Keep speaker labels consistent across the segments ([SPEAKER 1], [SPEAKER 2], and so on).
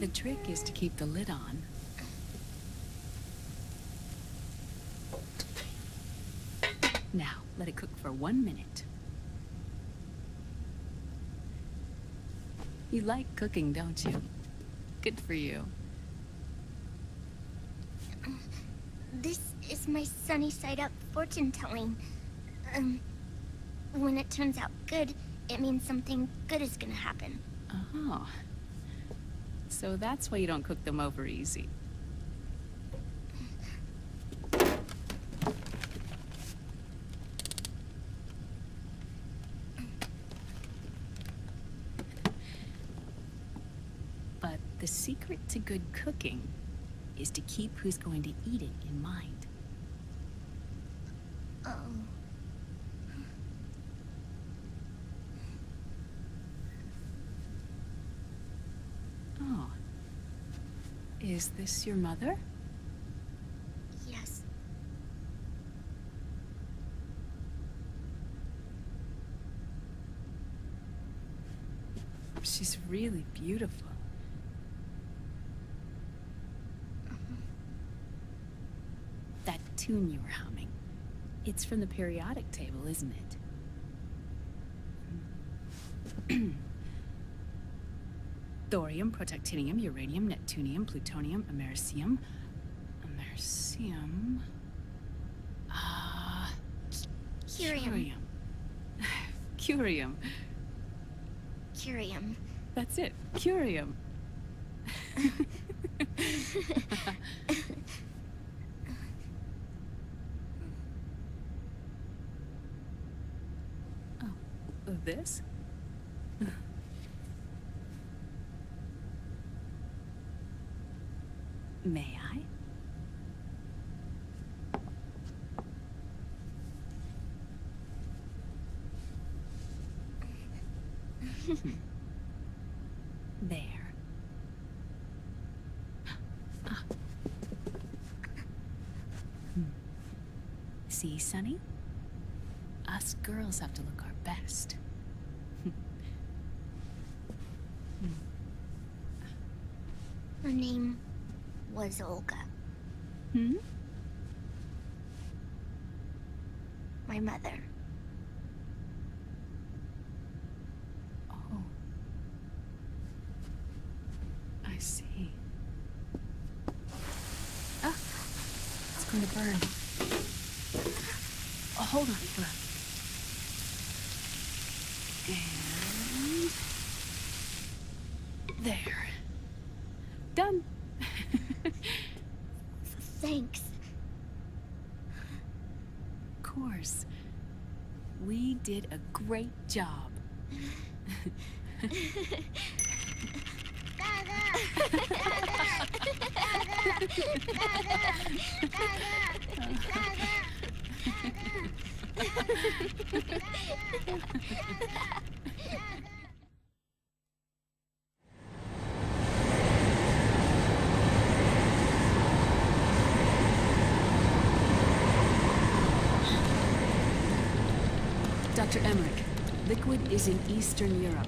[SPEAKER 1] The trick is to keep the lid on. Now, let it cook for 1 minute. You like cooking, don't you? Good for you.
[SPEAKER 2] This is my sunny side up fortune telling. When it turns out good, it means something good is gonna happen.
[SPEAKER 1] Oh. So that's why you don't cook them over easy. But the secret to good cooking is to keep who's going to eat it in mind.
[SPEAKER 2] Oh.
[SPEAKER 1] Oh. Is this your mother?
[SPEAKER 2] Yes.
[SPEAKER 1] She's really beautiful. That tune you were humming, it's from the periodic table, isn't it? Thorium, protactinium, uranium, neptunium, plutonium, americium.
[SPEAKER 2] Curium.
[SPEAKER 1] Curium.
[SPEAKER 2] Curium.
[SPEAKER 1] That's it, curium. Oh, this? May I? There. See, Sonny? Us girls have to look our best.
[SPEAKER 2] Her name was Olga.
[SPEAKER 1] Hmm?
[SPEAKER 2] My mother.
[SPEAKER 1] Oh. I see. Ah! It's going to burn. Oh, hold on. And... there. Done.
[SPEAKER 2] Thanks.
[SPEAKER 1] Of course. We did a great job. Dr. Emmerich, Liquid is in Eastern Europe.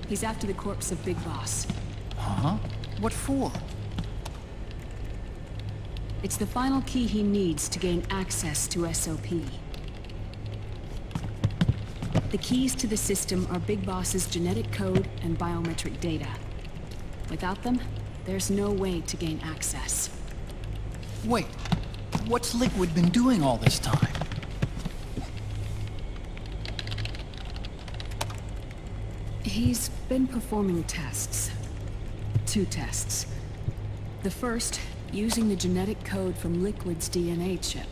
[SPEAKER 1] He's after the corpse of Big Boss.
[SPEAKER 3] Huh? What for?
[SPEAKER 1] It's the final key he needs to gain access to SOP. The keys to the system are Big Boss's genetic code and biometric data. Without them, there's no way to gain access.
[SPEAKER 3] Wait, what's Liquid been doing all this time?
[SPEAKER 1] He's been performing tests. 2 tests. The first, using the genetic code from Liquid's DNA chip.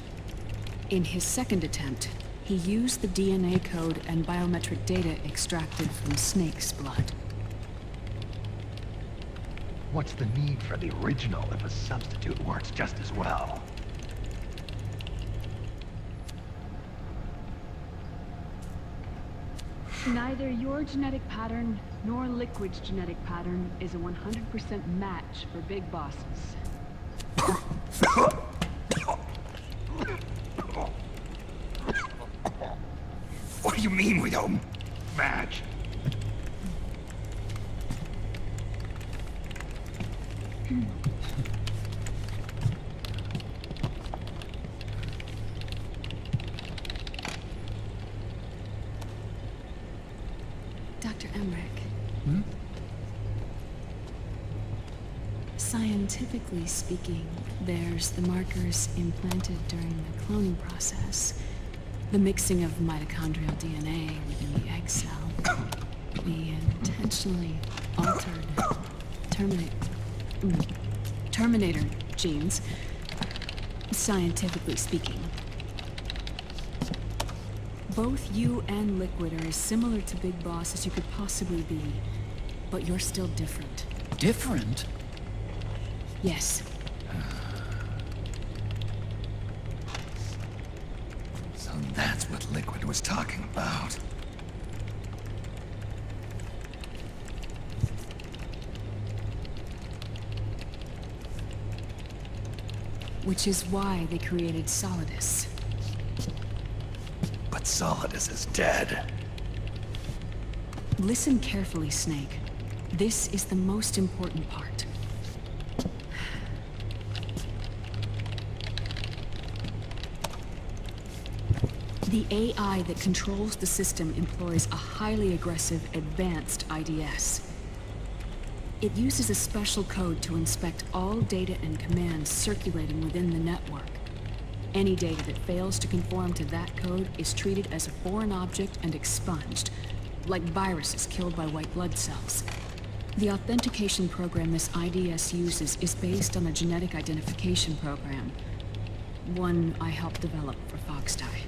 [SPEAKER 1] In his second attempt, he used the DNA code and biometric data extracted from Snake's blood.
[SPEAKER 4] What's the need for the original if a substitute works just as well?
[SPEAKER 1] Neither your genetic pattern nor Liquid's genetic pattern is a 100% match for Big Bosses.
[SPEAKER 4] What do you mean we don't match?
[SPEAKER 1] Dr. Emmerich.
[SPEAKER 3] Hmm?
[SPEAKER 1] Scientifically speaking, there's the markers implanted during the cloning process. The mixing of mitochondrial DNA within the egg cell. The intentionally altered Terminator genes. Scientifically speaking. Both you and Liquid are as similar to Big Boss as you could possibly be. But you're still different.
[SPEAKER 3] Different?
[SPEAKER 1] Yes.
[SPEAKER 5] So that's what Liquid was talking about.
[SPEAKER 1] Which is why they created Solidus.
[SPEAKER 5] But Solidus is dead.
[SPEAKER 1] Listen carefully, Snake. This is the most important part. The AI that controls the system employs a highly aggressive, advanced IDS. It uses a special code to inspect all data and commands circulating within the network. Any data that fails to conform to that code is treated as a foreign object and expunged, like viruses killed by white blood cells. The authentication program this IDS uses is based on a genetic identification program, one I helped develop for Foxdie.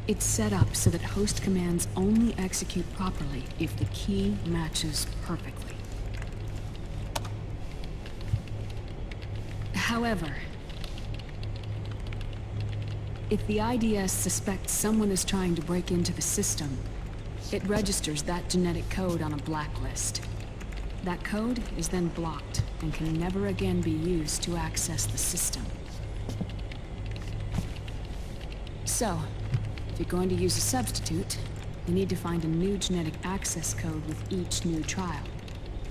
[SPEAKER 1] It's set up so that host commands only execute properly if the key matches perfectly. However, if the IDS suspects someone is trying to break into the system, it registers that genetic code on a blacklist. That code is then blocked and can never again be used to access the system. So, if you're going to use a substitute, you need to find a new genetic access code with each new trial.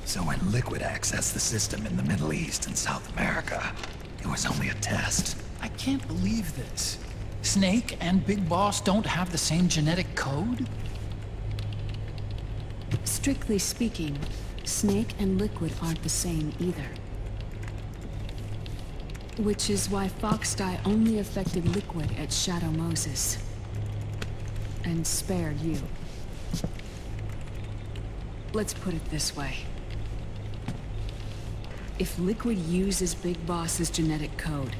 [SPEAKER 5] So when Liquid accessed the system in the Middle East and South America, it was only a test.
[SPEAKER 3] I can't believe this. Snake and Big Boss don't have the same genetic code?
[SPEAKER 1] Strictly speaking, Snake and Liquid aren't the same either. Which is why Foxdie only affected Liquid at Shadow Moses. And spared you. Let's put it this way. If Liquid uses Big Boss's genetic code,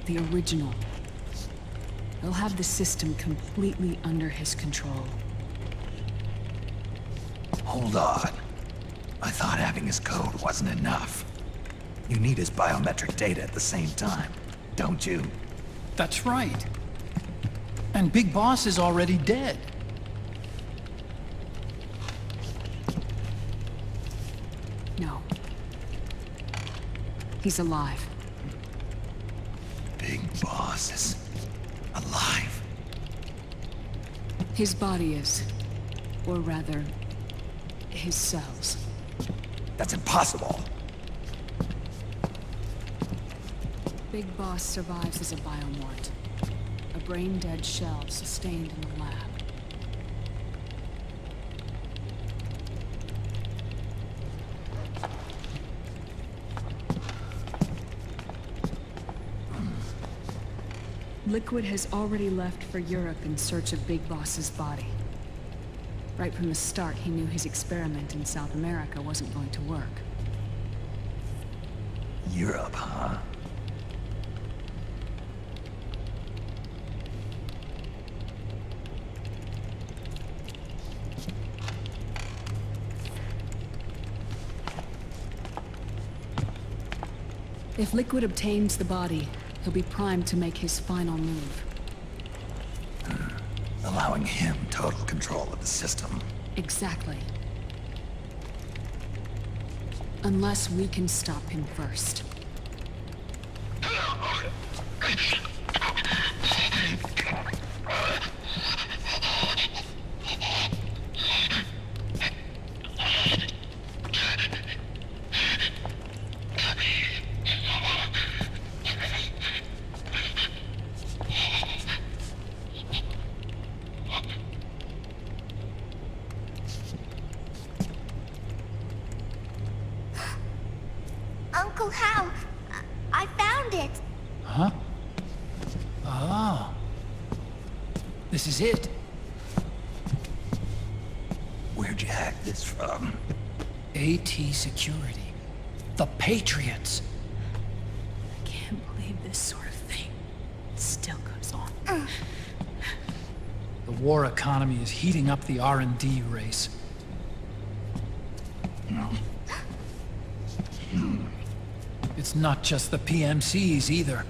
[SPEAKER 1] the original, he'll have the system completely under his control.
[SPEAKER 5] Hold on. I thought having his code wasn't enough. You need his biometric data at the same time, don't you?
[SPEAKER 3] That's right. And Big Boss is already dead.
[SPEAKER 1] No. He's alive.
[SPEAKER 5] Big Boss is alive.
[SPEAKER 1] His body is. Or rather, his cells.
[SPEAKER 5] That's impossible.
[SPEAKER 1] Big Boss survives as a biomort. A brain-dead shell sustained in the lab. Liquid has already left for Europe in search of Big Boss's body. Right from the start, he knew his experiment in South America wasn't going to work.
[SPEAKER 5] Europe, huh?
[SPEAKER 1] If Liquid obtains the body, he'll be primed to make his final move.
[SPEAKER 5] Allowing him total control of the system.
[SPEAKER 1] Exactly. Unless we can stop him first.
[SPEAKER 2] Uncle Hal, I found it.
[SPEAKER 3] Huh? Oh. This is it.
[SPEAKER 5] Where'd you hack this from?
[SPEAKER 3] AT Security. The Patriots.
[SPEAKER 1] I can't believe this sort of thing still goes on.
[SPEAKER 3] The war economy is heating up the R&D race. It's not just the PMCs either.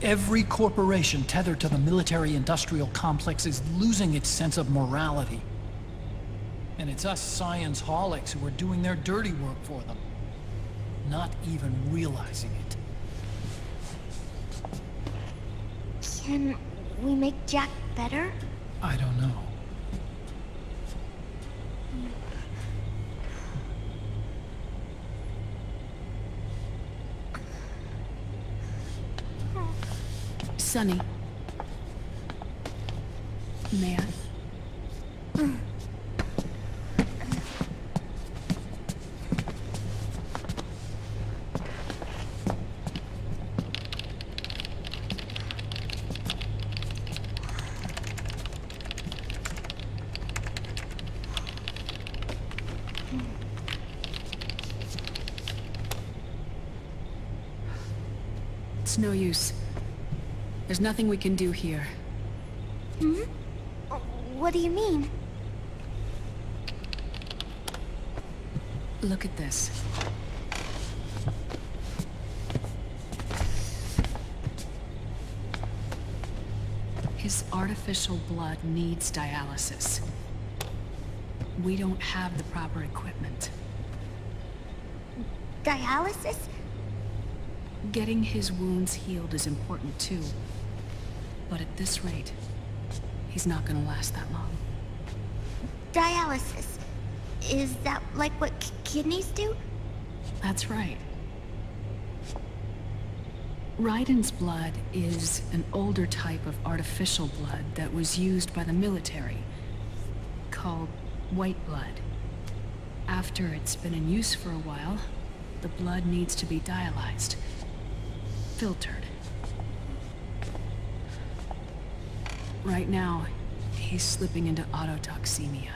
[SPEAKER 3] Every corporation tethered to the military-industrial complex is losing its sense of morality. And it's us science-holics who are doing their dirty work for them, not even realizing it.
[SPEAKER 2] Can we make Jack better?
[SPEAKER 3] I don't know.
[SPEAKER 1] Sonny. May I? It's no use. There's nothing we can do here.
[SPEAKER 2] Hmm? What do you mean?
[SPEAKER 1] Look at this. His artificial blood needs dialysis. We don't have the proper equipment.
[SPEAKER 2] Dialysis?
[SPEAKER 1] Getting his wounds healed is important too. But at this rate, he's not gonna last that long.
[SPEAKER 2] Dialysis. Is that like what kidneys do?
[SPEAKER 1] That's right. Raiden's blood is an older type of artificial blood that was used by the military, called white blood. After it's been in use for a while, the blood needs to be dialyzed, filtered. Right now, he's slipping into autotoxemia.